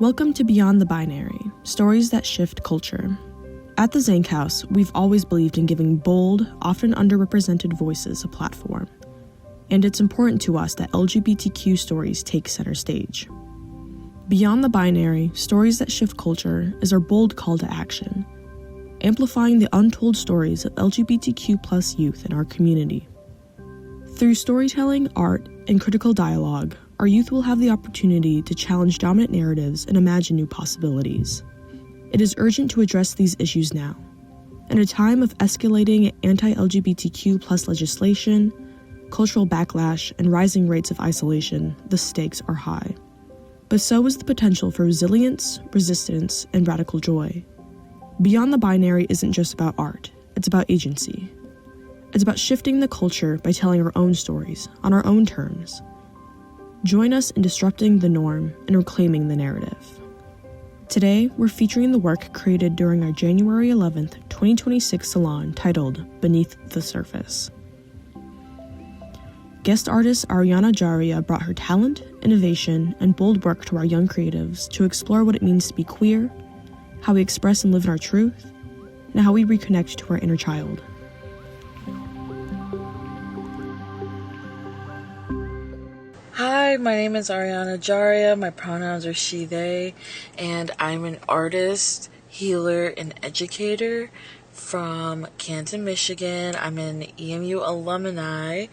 Welcome to Beyond the Binary, stories that shift culture. At the Dzanc House, we've always believed in giving bold, often underrepresented voices a platform. And it's important to us that LGBTQ stories take center stage. Beyond the Binary, stories that shift culture is our bold call to action, amplifying the untold stories of LGBTQ+ youth in our community. Through storytelling, art, and critical dialogue, our youth will have the opportunity to challenge dominant narratives and imagine new possibilities. It is urgent to address these issues now. In a time of escalating anti-LGBTQ+ legislation, cultural backlash, and rising rates of isolation, the stakes are high. But so is the potential for resilience, resistance, and radical joy. Beyond the Binary isn't just about art, it's about agency. It's about shifting the culture by telling our own stories, on our own terms. Join us in disrupting the norm and reclaiming the narrative. Today, we're featuring the work created during our January 11th, 2026 salon titled Beneath the Surface. Guest artist Ariana Jaria brought her talent, innovation, and bold work to our young creatives to explore what it means to be queer, how we express and live in our truth, and how we reconnect to our inner child. Hi, my name is Ariana Jaria. My pronouns are she, they, and I'm an artist, healer, and educator from Canton, Michigan. I'm an EMU alumni,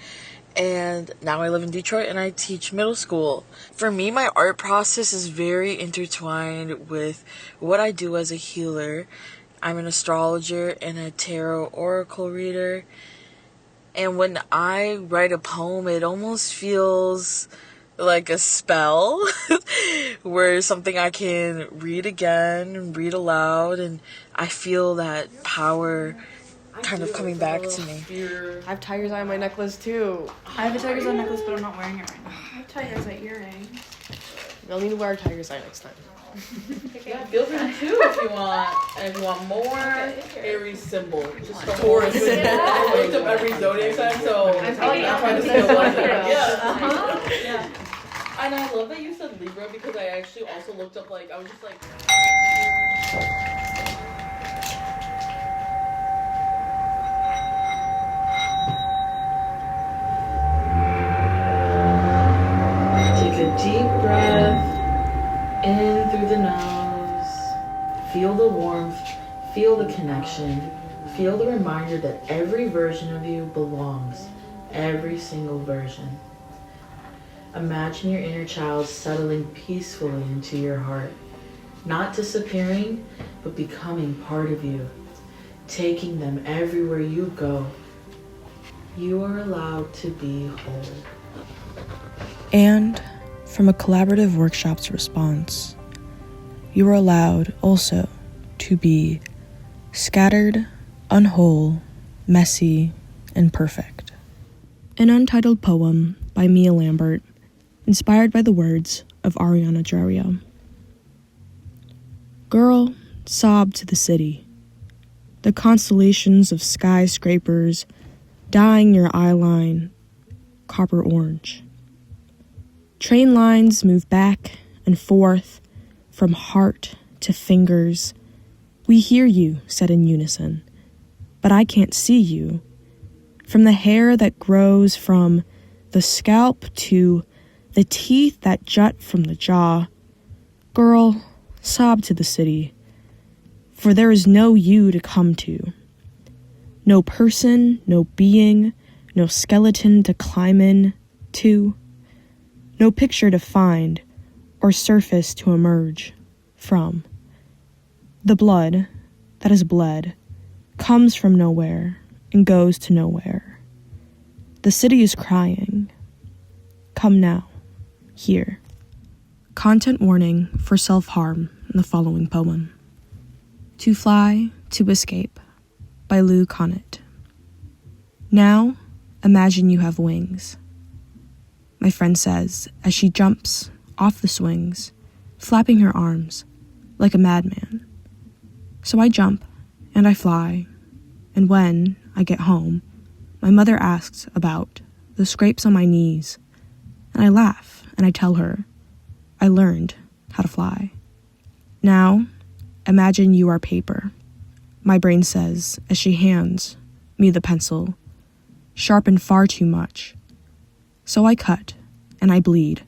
and now I live in Detroit and I teach middle school. For me, my art process is very intertwined with what I do as a healer. I'm an astrologer and a tarot oracle reader. And when I write a poem, it almost feels like a spell where something I can read again, read aloud, and I feel that power kind of coming back to me. I have tiger's eye on my necklace too. I have a tiger's eye necklace, but I'm not wearing it right now. I have tiger's eye earring. We'll need to wear a tiger's eye next time. Yeah, feel free to too if you want. And if you want more Aries symbol, just Taurus. I looked up every zodiac sign, so I'm trying to say one. Yeah. And I love that you said Libra because I actually also looked up I was just like. Take a deep breath in through the nose. Feel the warmth, feel the connection, feel the reminder that every version of you belongs, every single version. Imagine your inner child settling peacefully into your heart, not disappearing, but becoming part of you, taking them everywhere you go. You are allowed to be whole. And from a collaborative workshop's response, you are allowed also to be scattered, unwhole, messy, and perfect. An untitled poem by Mia Lambert, inspired by the words of Ariana Jaria. Girl, sob to the city. The constellations of skyscrapers dyeing your eyeline copper orange. Train lines move back and forth from heart to fingers. We hear you, said in unison, but I can't see you. From the hair that grows from the scalp to the teeth that jut from the jaw. Girl, sob to the city, for there is no you to come to. No person, no being, no skeleton to climb in to. No picture to find or surface to emerge from. The blood that has bled comes from nowhere and goes to nowhere. The city is crying. Come now. Here. Content warning for self-harm in the following poem. To Fly, to Escape by Lou Conant. Now, imagine you have wings, my friend says as she jumps off the swings, flapping her arms like a madman. So I jump and I fly, and when I get home, my mother asks about the scrapes on my knees, and I laugh and I tell her I learned how to fly. Now, imagine you are paper, my brain says as she hands me the pencil, sharpened far too much. So I cut, and I bleed.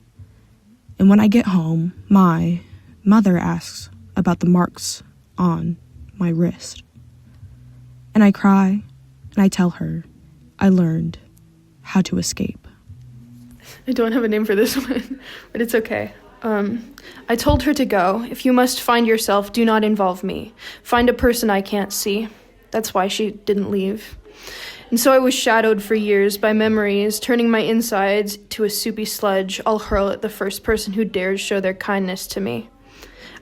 And when I get home, my mother asks about the marks on my wrist. And I cry, and I tell her I learned how to escape. I don't have a name for this one, but it's okay. I told her to go. If you must find yourself, do not involve me. Find a person I can't see. That's why she didn't leave. And so I was shadowed for years by memories, turning my insides to a soupy sludge I'll hurl at the first person who dares show their kindness to me.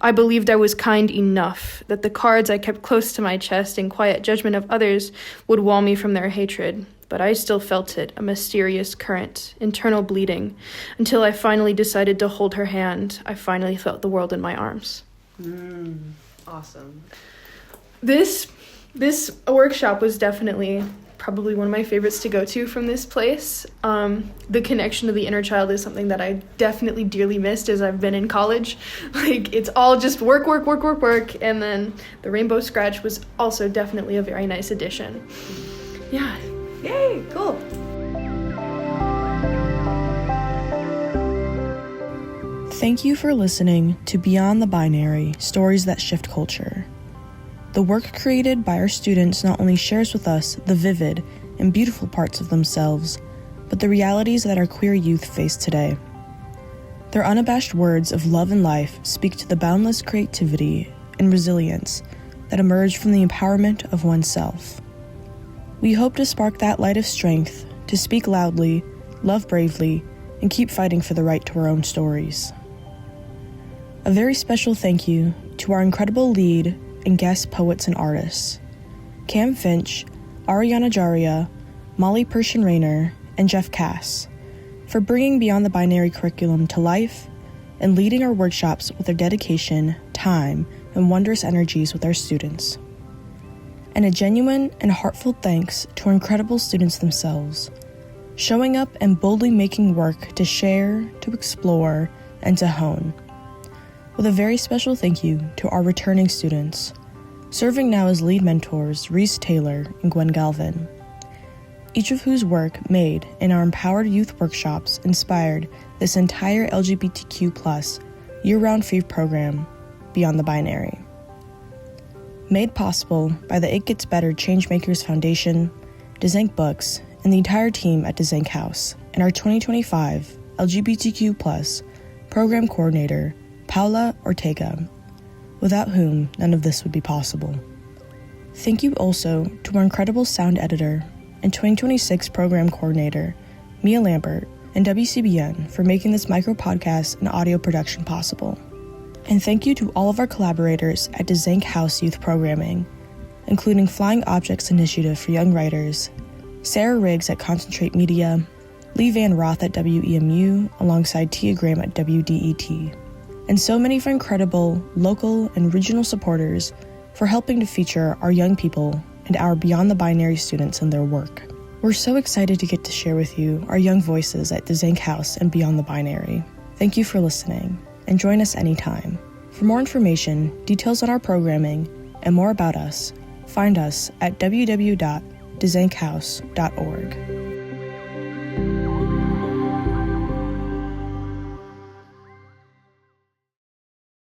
I believed I was kind enough, that the cards I kept close to my chest in quiet judgment of others would wall me from their hatred. But I still felt it, a mysterious current, internal bleeding, until I finally decided to hold her hand. I finally felt the world in my arms. Awesome. This workshop was definitely probably one of my favorites to go to from this place. The connection to the inner child is something that I definitely dearly missed as I've been in college. Like, it's all just work, and then the Rainbow Scratch was also definitely a very nice addition. Yeah. Yay, cool. Thank you for listening to Beyond the Binary, Stories That Shift Culture. The work created by our students not only shares with us the vivid and beautiful parts of themselves, but the realities that our queer youth face today. Their unabashed words of love and life speak to the boundless creativity and resilience that emerge from the empowerment of oneself. We hope to spark that light of strength to speak loudly, love bravely, and keep fighting for the right to our own stories. A very special thank you to our incredible lead and guest poets and artists, Cam Finch, Ariana Jaria, Molly Pershing-Rayner, and Jeff Cass, for bringing Beyond the Binary curriculum to life and leading our workshops with their dedication, time, and wondrous energies with our students. And a genuine and heartfelt thanks to our incredible students themselves, showing up and boldly making work to share, to explore, and to hone. With a very special thank you to our returning students, serving now as lead mentors Reese Taylor and Gwen Galvin, each of whose work made in our Empowered Youth Workshops inspired this entire LGBTQ+ year-round free program, Beyond the Binary. Made possible by the It Gets Better Changemakers Foundation, Dzanc Books, and the entire team at Dzanc House, and our 2025 LGBTQ+ program coordinator, Paula Ortega, without whom none of this would be possible. Thank you also to our incredible sound editor and 2026 program coordinator, Mia Lambert, and WCBN for making this micro-podcast and audio production possible. And thank you to all of our collaborators at Dzanc House Youth Programming, including Flying Objects Initiative for Young Writers, Sarah Riggs at Concentrate Media, Lee Van Roth at WEMU, alongside Tia Graham at WDET, and so many of our incredible local and regional supporters for helping to feature our young people and our Beyond the Binary students and their work. We're so excited to get to share with you our young voices at Dzanc House and Beyond the Binary. Thank you for listening, and join us anytime. For more information, details on our programming, and more about us, find us at www.dzanchouse.org.